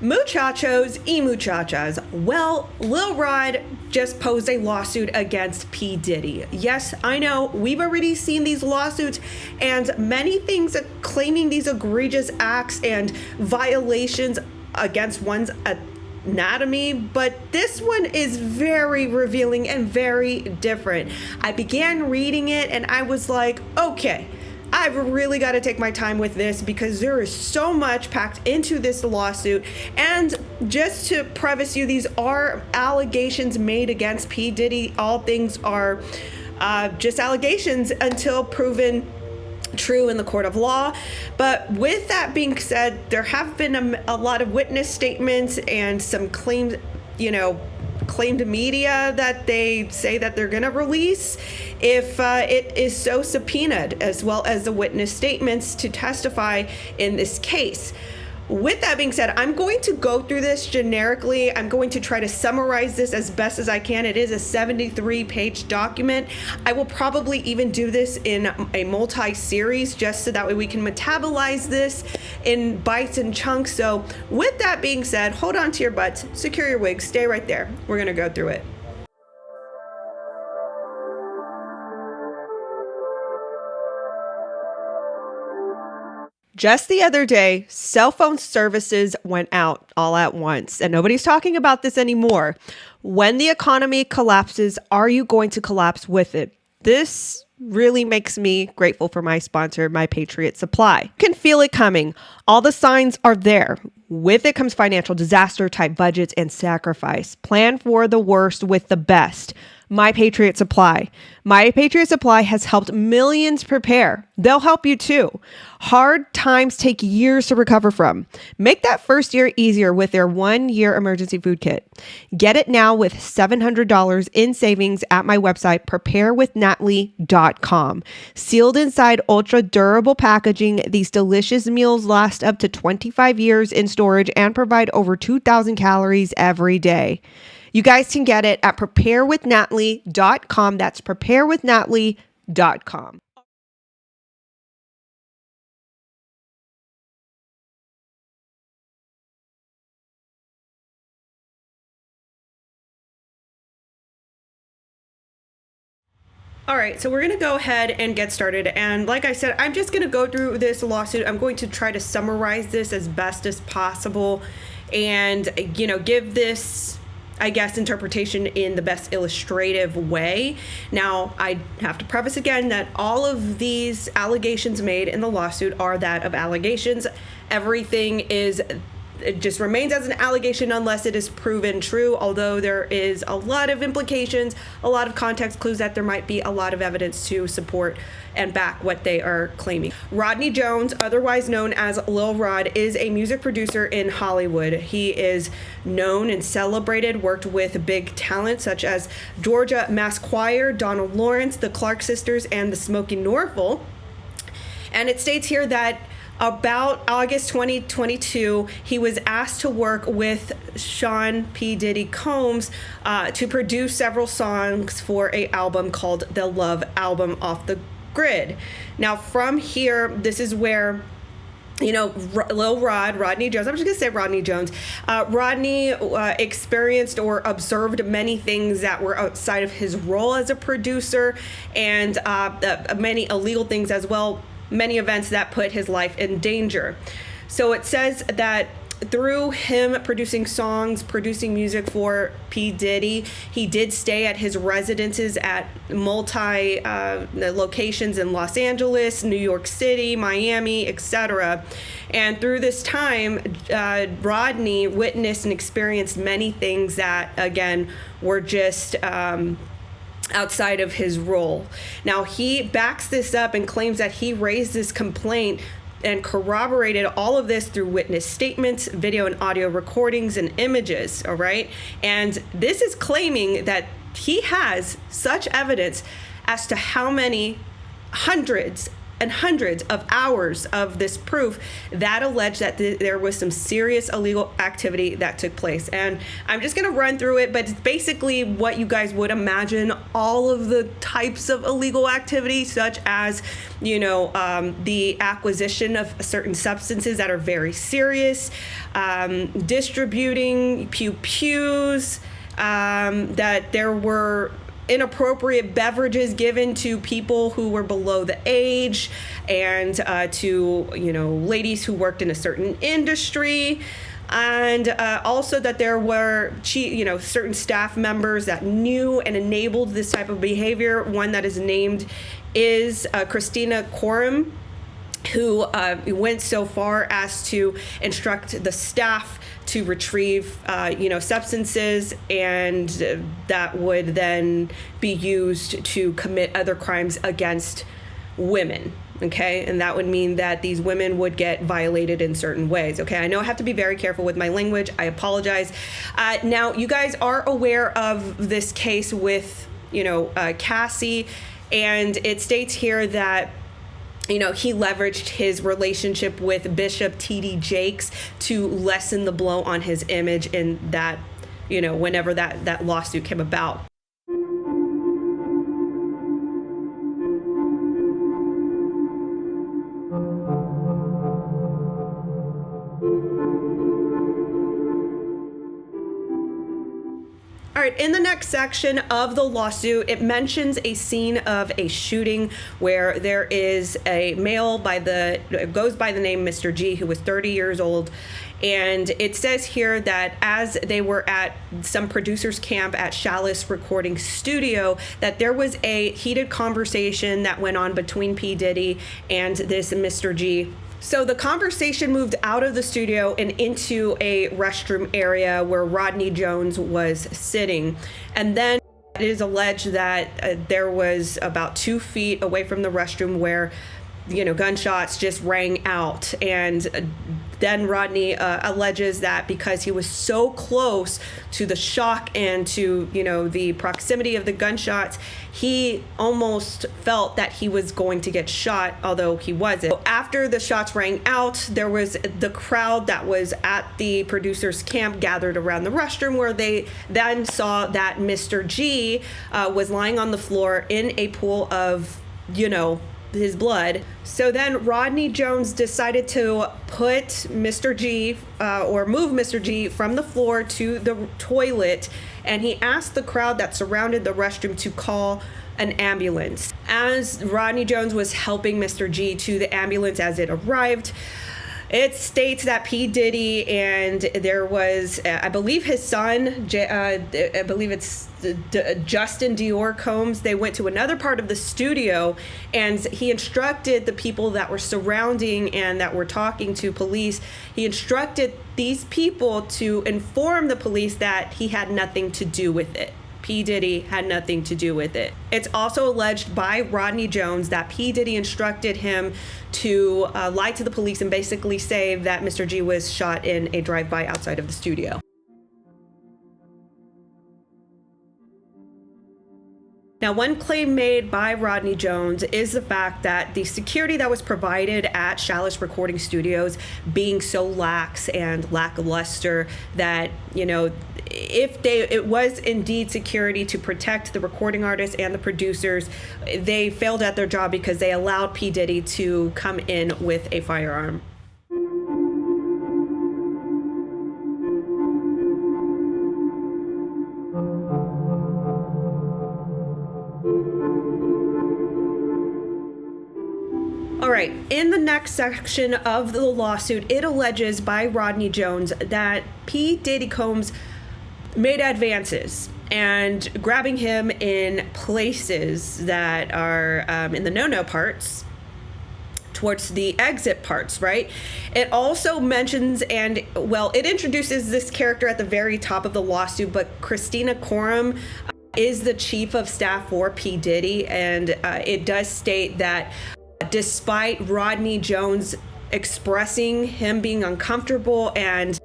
Muchachos y muchachas. Well, Lil Rod just posed a lawsuit against P. Diddy. Yes, I know, we've already seen these lawsuits and many things claiming these egregious acts and violations against one's anatomy, but this one is very revealing and very different. I began reading it and I was like, okay, I've really got to take my time with this because there is so much packed into this lawsuit. And just to preface you, these are allegations made against P. Diddy. All things are just allegations until proven true in the court of law. But with that being said, there have been a lot of witness statements and some claimed media that they say that they're going to release if it is so subpoenaed, as well as the witness statements to testify in this case. With that being said, I'm going to go through this generically. I'm going to try to summarize this as best as I can. It is a 73-page document. I will probably even do this in a multi-series just so that way we can metabolize this in bites and chunks. So with that being said, hold on to your butts, secure your wigs, stay right there. We're going to go through it. Just the other day, cell phone services went out all at once, and nobody's talking about this anymore. When the economy collapses, are you going to collapse with it? This really makes me grateful for my sponsor, My Patriot Supply. You can feel it coming. All the signs are there. With it comes financial disaster type budgets and sacrifice. Plan for the worst with the best. My Patriot Supply. My Patriot Supply has helped millions prepare. They'll help you too. Hard times take years to recover from. Make that first year easier with their 1-year emergency food kit. Get it now with $700 in savings at my website, preparewithnatalie.com. Sealed inside ultra durable packaging, these delicious meals last up to 25 years in storage and provide over 2,000 calories every day. You guys can get it at preparewithnatalie.com. That's preparewithnatalie.com. All right, so we're going to go ahead and get started. And like I said, I'm just going to go through this lawsuit. I'm going to try to summarize this as best as possible and, give this, I guess, interpretation in the best illustrative way. Now, I have to preface again that all of these allegations made in the lawsuit are that of allegations. Everything it just remains as an allegation unless it is proven true, although there is a lot of implications, a lot of context clues that there might be a lot of evidence to support and back what they are claiming. Rodney Jones, otherwise known as Lil Rod, is a music producer in Hollywood. He is known and celebrated, worked with big talent such as Georgia Mass Choir, Donald Lawrence, the Clark Sisters, and the Smokey Norfolk. And it states here that about August 2022, he was asked to work with Sean P. Diddy Combs to produce several songs for an album called The Love Album Off the Grid. Now, from here, this is where Lil Rod, Rodney Jones, I'm just going to say Rodney Jones. Rodney experienced or observed many things that were outside of his role as a producer and many illegal things as well. Many events that put his life in danger. So it says that through him producing songs, producing music for P. Diddy, he did stay at his residences at multi locations in Los Angeles, New York City, Miami, etc. And through this time, Rodney witnessed and experienced many things that, again, were just outside of his role. Now, he backs this up and claims that he raised this complaint and corroborated all of this through witness statements, video and audio recordings, and images, all right? And this is claiming that he has such evidence as to how many hundreds and hundreds of hours of this proof that alleged that there was some serious illegal activity that took place. And I'm just going to run through it, but it's basically what you guys would imagine, all of the types of illegal activity, such as, the acquisition of certain substances that are very serious, distributing pews, that there were inappropriate beverages given to people who were below the age, and to ladies who worked in a certain industry, and also that there were certain staff members that knew and enabled this type of behavior. One that is named is 𝐕𝐢𝐭, who went so far as to instruct the staff to retrieve, substances, and that would then be used to commit other crimes against women. Okay, and that would mean that these women would get violated in certain ways. Okay, I know I have to be very careful with my language. I apologize. Now, you guys are aware of this case with, Cassie, and it states here that he leveraged his relationship with Bishop T.D. Jakes to lessen the blow on his image in that, whenever that lawsuit came about. All right, in the next section of the lawsuit, it mentions a scene of a shooting where there is a male goes by the name Mr. G, who was 30 years old. And it says here that as they were at some producer's camp at 𝐤𝐤𝐿 Recording Studio, that there was a heated conversation that went on between P. Diddy and this Mr. G. So the conversation moved out of the studio and into a restroom area where Rodney Jones was sitting. And then it is alleged that there was about 2 feet away from the restroom where, gunshots just rang out. And then Rodney alleges that because he was so close to the shock and to, the proximity of the gunshots, he almost felt that he was going to get shot, although he wasn't. After the shots rang out, there was the crowd that was at the producer's camp gathered around the restroom, where they then saw that Mr. G was lying on the floor in a pool of, his blood. So then Rodney Jones decided to put Mr. G or move Mr. G from the floor to the toilet, and he asked the crowd that surrounded the restroom to call an ambulance. As Rodney Jones was helping Mr. G to the ambulance as it arrived, it states that P. Diddy and there was, I believe his son, I believe it's Justin Dior Combs, they went to another part of the studio, and he instructed the people that were surrounding and that were talking to police, he instructed these people to inform the police that he had nothing to do with it. P. Diddy had nothing to do with it. It's also alleged by Rodney Jones that P. Diddy instructed him to lie to the police and basically say that Mr. G was shot in a drive-by outside of the studio. Now, one claim made by Rodney Jones is the fact that the security that was provided at 𝐤𝐿 Recording Studios being so lax and lackluster that, if it was indeed security to protect the recording artists and the producers, they failed at their job because they allowed P. Diddy to come in with a firearm. All right, in the next section of the lawsuit, it alleges by Rodney Jones that P. Diddy Combs made advances and grabbing him in places that are in the no-no parts towards the exit parts, right? It also mentions it introduces this character at the very top of the lawsuit, but 𝐕𝐢𝐭 is the chief of staff for P. Diddy, and it does state that despite Rodney Jones expressing him being uncomfortable and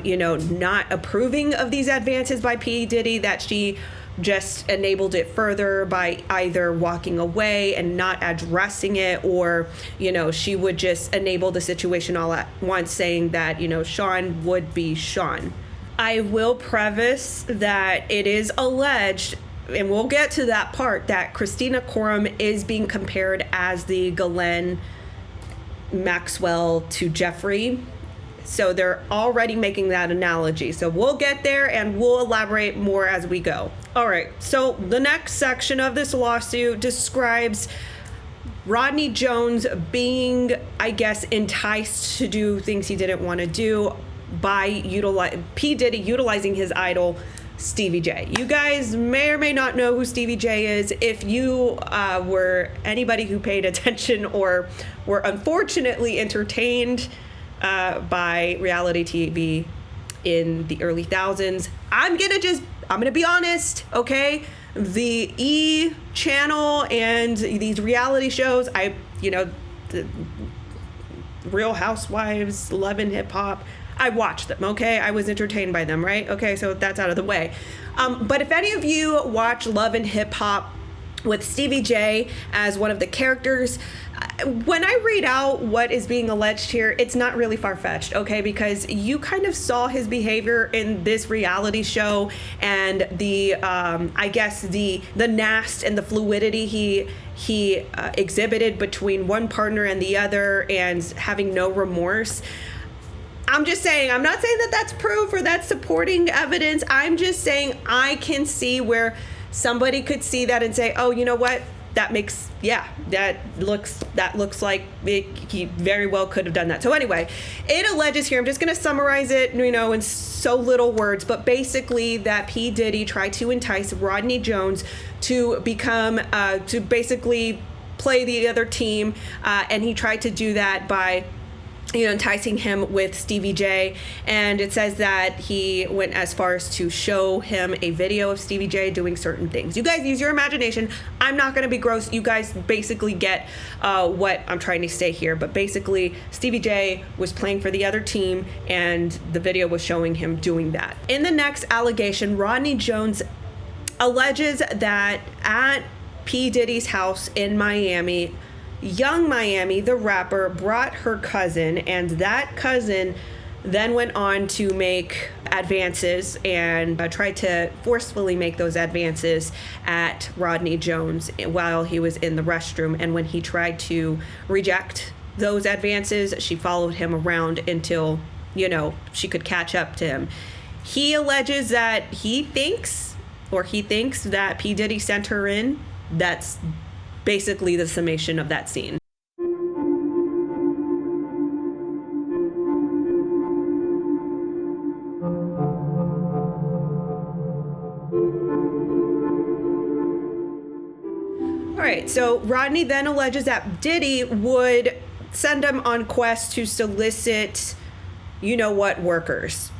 not approving of these advances by P. Diddy, that she just enabled it further by either walking away and not addressing it, or, she would just enable the situation all at once, saying that, Sean would be Sean. I will preface that it is alleged, and we'll get to that part, that Christina Coram is being compared as the Ghislaine Maxwell to Jeffrey. So they're already making that analogy. So we'll get there and we'll elaborate more as we go. All right. So the next section of this lawsuit describes Rodney Jones being, I guess, enticed to do things he didn't want to do by P. Diddy utilizing his idol, Stevie J. You guys may or may not know who Stevie J is. If you were anybody who paid attention or were unfortunately entertained by reality TV in the early thousands, I'm gonna be honest, okay? The E channel and these reality shows, the Real Housewives, Love and Hip Hop, I watched them, okay? I was entertained by them, right? Okay, so that's out of the way. But if any of you watch Love and Hip Hop with Stevie J as one of the characters, when I read out what is being alleged here, it's not really far-fetched, okay? Because you kind of saw his behavior in this reality show, and the I guess the nast and the fluidity he exhibited between one partner and the other, and having no remorse. I'm just saying, I'm not saying that that's proof or that's supporting evidence. I'm just saying I can see where somebody could see that and say, oh, you know what? That looks like he very well could have done that. So anyway, it alleges here, I'm just going to summarize it, in so little words, but basically that P. Diddy tried to entice Rodney Jones to become, to basically play the other team, and he tried to do that by enticing him with Stevie J. And it says that he went as far as to show him a video of Stevie J doing certain things. You guys use your imagination. I'm not going to be gross. You guys basically get what I'm trying to say here. But basically, Stevie J was playing for the other team, and the video was showing him doing that. In the next allegation, Rodney Jones alleges that at P. Diddy's house in Miami, 𝐬𝐤𝐭, the rapper, brought her cousin, and that cousin then went on to make advances and tried to forcefully make those advances at Rodney Jones while he was in the restroom. And when he tried to reject those advances, she followed him around until, she could catch up to him. He alleges that he thinks that P. Diddy sent her in. That's basically the summation of that scene. All right, so Rodney then alleges that Diddy would send him on quests to solicit, workers,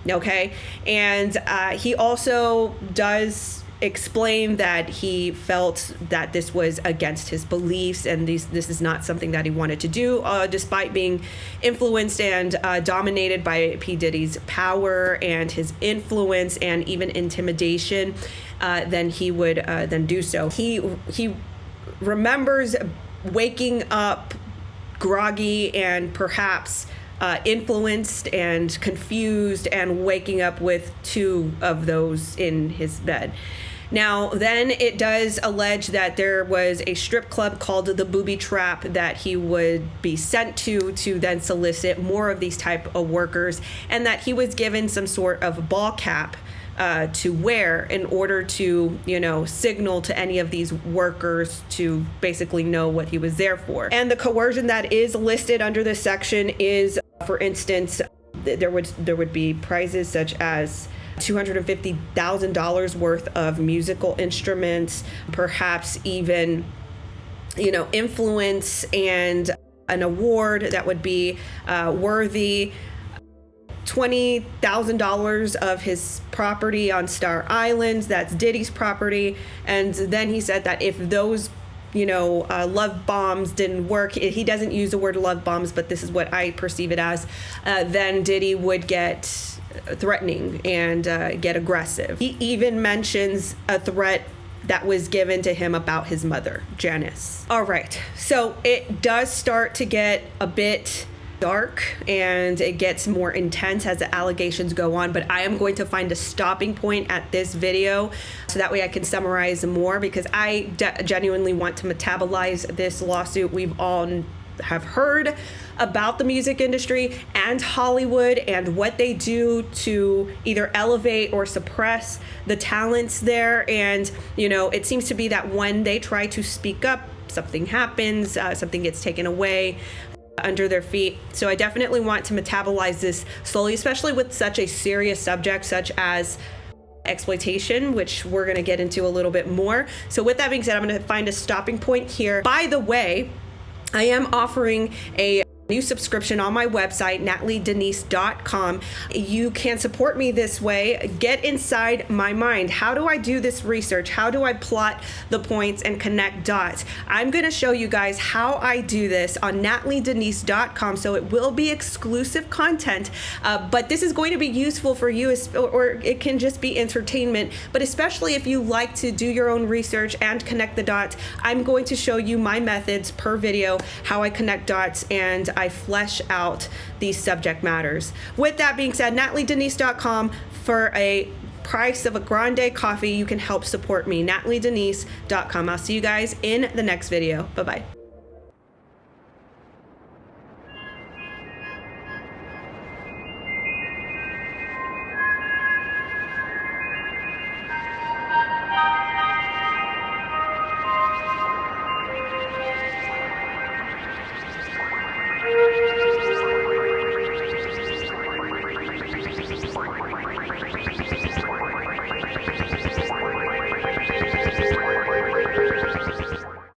okay? And he also does explain that he felt that this was against his beliefs, and this is not something that he wanted to do, despite being influenced and dominated by P. Diddy's power and his influence and even intimidation. Then he would then do so. He remembers waking up groggy and perhaps influenced and confused, and waking up with two of those in his bed. Now, then it does allege that there was a strip club called the Booby Trap that he would be sent to then solicit more of these type of workers, and that he was given some sort of ball cap to wear in order to, signal to any of these workers to basically know what he was there for. And the coercion that is listed under this section is, for instance, there would be prizes such as $250,000 worth of musical instruments, perhaps even, influence, and an award that would be worthy $20,000 of his property on Star Islands. That's Diddy's property. And then he said that if those love bombs didn't work, he doesn't use the word love bombs, but this is what I perceive it as, then Diddy would get threatening and get aggressive. He even mentions a threat that was given to him about his mother, Janice. All right, so it does start to get a bit dark and it gets more intense as the allegations go on, but I am going to find a stopping point at this video so that way I can summarize more, because I genuinely want to metabolize this lawsuit. We've all have heard about the music industry and Hollywood and what they do to either elevate or suppress the talents there. And, you know, it seems to be that when they try to speak up, something happens, something gets taken away under their feet. So I definitely want to metabolize this slowly, especially with such a serious subject such as exploitation, which we're going to get into a little bit more. So with that being said, I'm going to find a stopping point here. By the way, I am offering a new subscription on my website, 𝐤𝐤𝐭.com. You can support me this way. Get inside my mind. How do I do this research? How do I plot the points and connect dots? I'm going to show you guys how I do this on 𝐤𝐤𝐭.com. So it will be exclusive content, but this is going to be useful for you, or it can just be entertainment. But especially if you like to do your own research and connect the dots, I'm going to show you my methods per video, how I connect dots and I flesh out these subject matters. With that being said, 𝐤𝐤𝐭.com, for a price of a grande coffee, you can help support me. 𝐤𝐤𝐭.com. I'll see you guys in the next video. Bye-bye.